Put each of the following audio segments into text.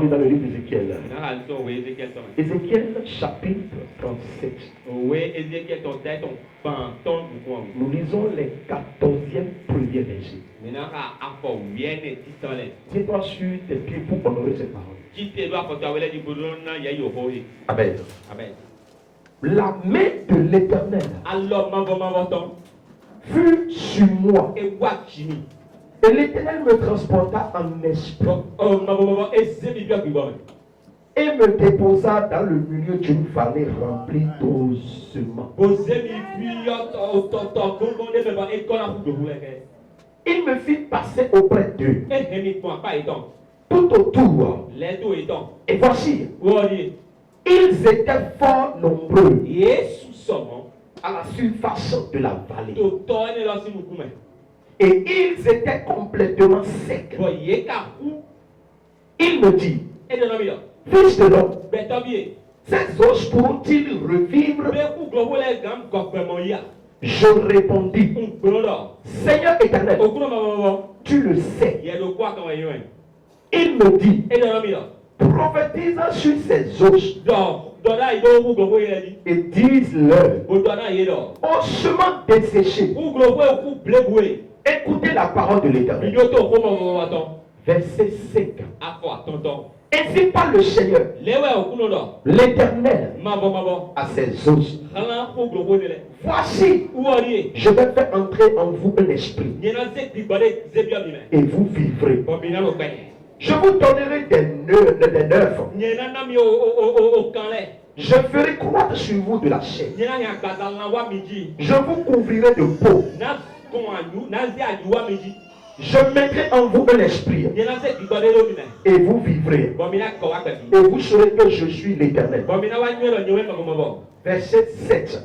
dans le livre d'Ézéchiel. Ézéchiel chapitre 37. Nous lisons les 14e premiers versets. Tiens-toi sur tes pieds pour honorer cette parole. Amen. La main de l'Éternel fut sur moi. Et l'Éternel me transporta en esprit et me déposa dans le milieu d'une vallée remplie d'ossements. Il me fit passer auprès d'eux, tout autour. Et voici, ils étaient fort nombreux à la surface de la vallée. Et ils étaient complètement secs. Il me dit, fils de l'homme, ces os pourront-ils revivre? Je répondis, Seigneur éternel, tu le sais. Il me dit, prophétise sur ces os et dis-leur, ossements desséchés, écoutez la parole de l'Éternel. Verset 5. Ainsi parle le Seigneur, l'Éternel, à ses os. Voici, je vais faire entrer en vous un esprit, et vous vivrez. Je vous donnerai des nerfs. Je ferai croître sur vous de la chair. Je vous couvrirai de peau. Je mettrai en vous un esprit, et vous vivrez. Et vous saurez que je suis l'Éternel. Verset 7.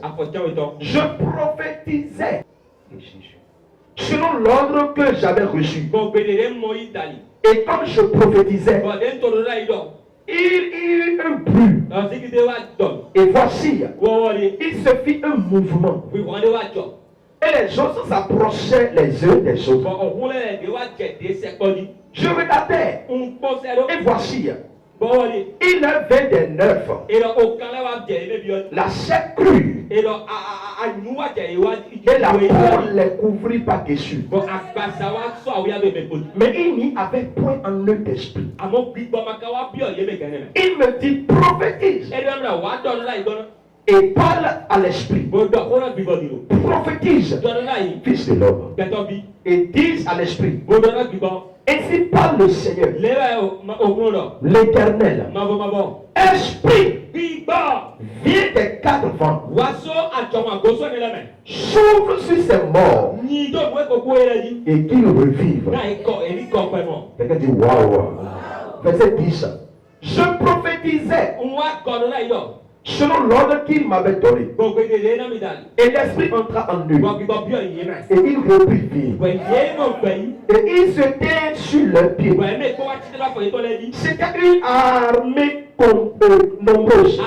Je prophétisais selon l'ordre que j'avais reçu. Et comme je prophétisais, il y eut un bruit. Et voici, il se fit un mouvement. Et les choses s'approchaient les uns des autres. Je regardais. Et voici, il avait des nerfs. La chair crue. Et la peau les couvrit par-dessus. Mais il n'y avait point en eux d'esprit. Il me dit, prophétise. Et parle à l'esprit. Prophétise, fils de l'homme. Et dis à l'esprit. Ainsi parle le Seigneur, l'Éternel. Esprit, viens des quatre vents. S'ouvre sur ces morts et qu'ils revivent. Quelqu'un dit waouh. Verset 10. Je prophétisais selon l'ordre qu'il m'avait donné. Et l'esprit entra en eux. Et il reprit vie. Et ils se tinrent sur leurs pieds. C'était une armée nombreuse.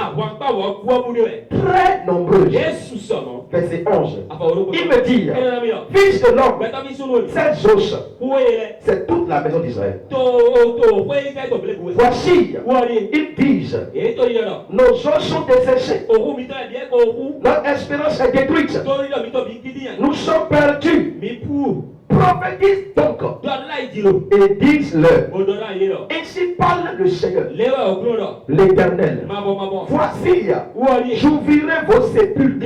Très nombreuse. Verset 11. Il me dit, fils de l'homme, ces os, c'est toute la maison d'Israël. Voici, ils disent, nos os sont desséchés. Notre espérance est détruite. Nous sommes perdus. Prophétise donc et dis-leur. Ainsi parle le Seigneur, l'Éternel. Voici, j'ouvrirai vos sépulcres.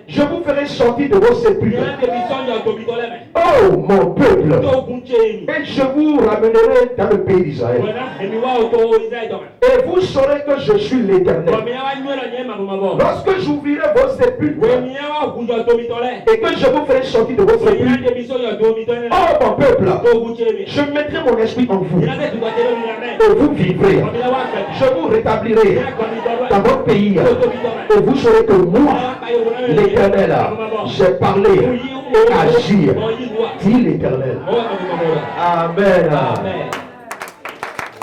Je vous ferai sortir de vos sépulcres. Oh mon peuple, et je vous ramènerai dans le pays d'Israël. Et vous saurez que je suis l'Éternel. Lorsque j'ouvrirai vos sépulcres et que je vous ferai sortir de vos sépulcres, oh mon peuple, je mettrai mon esprit en vous et vous vivrez. Je vous rétablirai dans votre pays et vous saurez que moi, l'Éternel, j'ai parlé et agi, dit l'Éternel. Amen.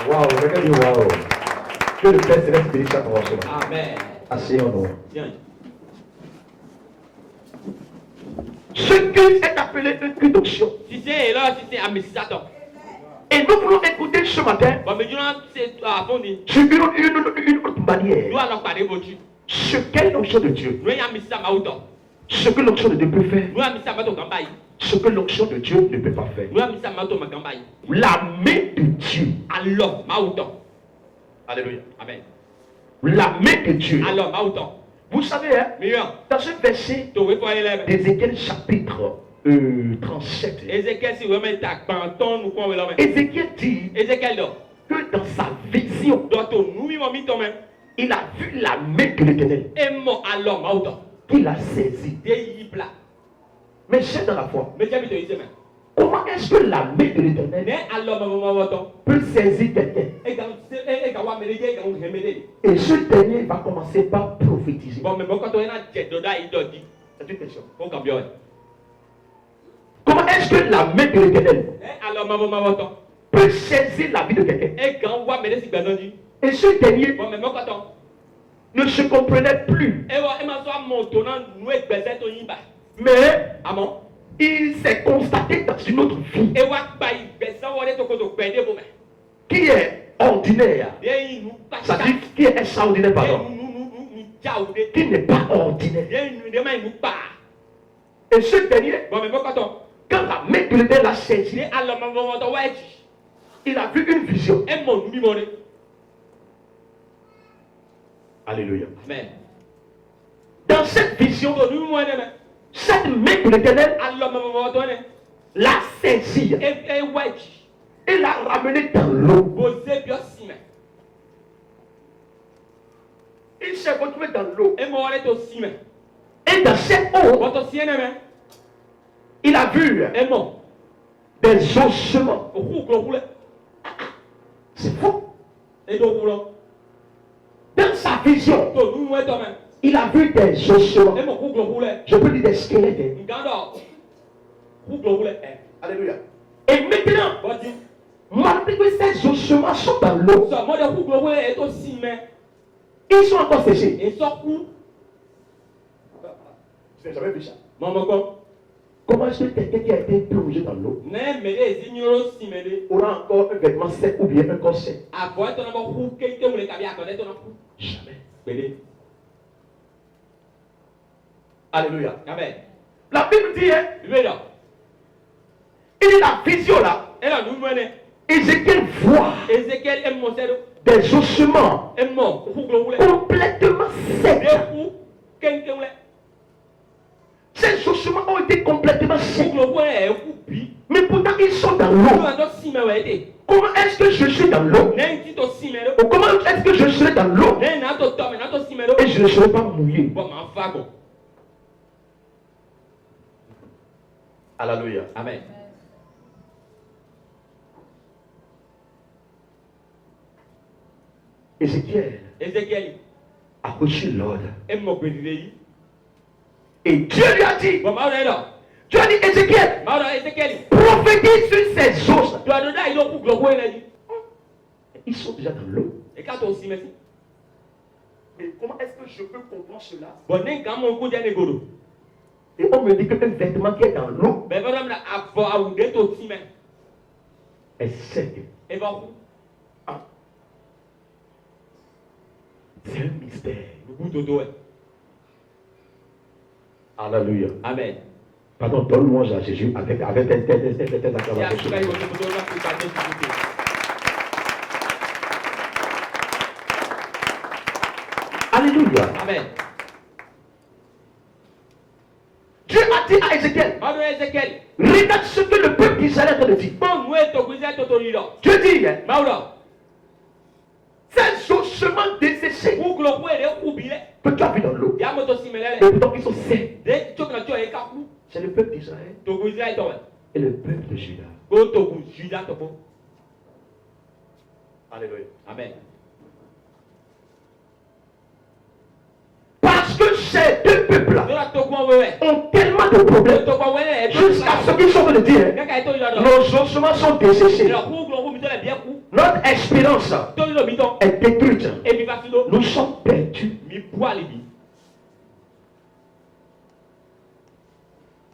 Waouh, regardez, waouh. Que le Père Céleste bénisse chaque commencement. Amen. Asseyons-nous. Ce culte est appelé un culte d'onction. Et nous voulons écouter ce matin sur une autre manière ce qu'est l'onction de Dieu. Ce que l'onction de Dieu peut faire. Ce que l'onction de Dieu ne peut pas faire. La main de Dieu. Alléluia. Amen. La main de Dieu. Vous savez, hein, dans ce verset d'Ézéchiel chapitre 37, Ézéchiel dit que dans sa vision, il a vu la main de l'Éternel qu'il a saisi. Mais c'est dans la foi. Comment est-ce que la main de l'Éternel peut saisir quelqu'un? Et ce dernier va commencer par prophétiser. C'est une question. Comment est-ce que la main de l'Éternel peut saisir la vie de quelqu'un? Et ce dernier ne se comprenait plus. Mais il s'est constaté dans une autre vie qui est ordinaire. C'est-à-dire qui est extraordinaire, pardon. Qui n'est pas ordinaire. Et ce dernier, quand la main de l'Éternel l'a saisi, il a vu une vision. Alléluia. Amen. Dans cette vision, cette main de l'Éternel l'a saisi et l'a ramené dans l'eau. Il s'est retrouvé dans l'eau. Et dans cette eau, il a vu des ossements. C'est fou. Dans sa vision, il a vu des ossements. Je peux dire des squelettes. Alléluia. Et maintenant, malgré que ces ossements sont dans l'eau, ils sont encore séchés. Vous n'avez jamais vu ça? Comment est-ce que quelqu'un qui a été plongé dans l'eau aura encore un vêtement sec ou bien un corps sec? Jamais. Alléluia. Amen. La Bible dit, hein, il est la vision là. Ézéchiel voit des ossements complètement secs. Ces ossements ont été complètement secs. Mais pourtant ils sont dans l'eau. Comment est-ce que je suis dans l'eau? Ou comment est-ce que je serai dans l'eau et je ne serai pas mouillé? Alléluia. Amen. Ézéchiel a reçu l'ordre. Et Dieu lui a dit, Dieu a dit, Ézéchiel, prophétise sur ces os. Ils sont déjà dans l'eau. Mais comment est-ce que je peux comprendre cela? Et on me dit qu'un vêtement qui est dans l'eau est sec. Ah. C'est un mystère. Alléluia. Amen. Pardon, donne-moi à Jésus avec telle acclamation. Alléluia. Amen. Dieu a dit à Ézéchiel, regarde ce que le peuple d'Israël est en train de dire. Dieu dit, ces ossements desséchés que tu as vu dans l'eau, et pourtant ils sont secs. C'est le peuple d'Israël et le peuple de Juda. Alléluia. Amen. Parce que ces deux peuples-là ont tellement de problèmes jusqu'à ce qu'ils sont en train de dire, nos ossements sont desséchés. Notre espérance est détruite. Nous sommes perdus.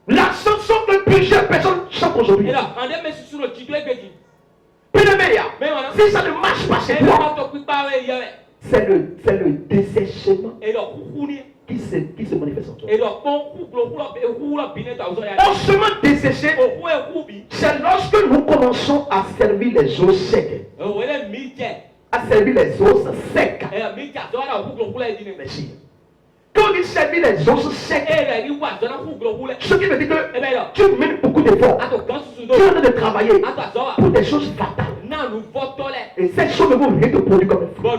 La chanson que plusieurs personnes chantent aujourd'hui, Si ça ne marche pas chez toi, c'est le dessèchement qui se manifeste en toi. On se met desséché, c'est lorsque nous commençons à servir les os secs. À servir les os secs. Merci. Quand il servit les os secs, ce qui veut dire que tu mets beaucoup d'efforts. Tu es en train de travailler pour des choses fatales. Et cette chose ne vont rien te produire comme un fruit.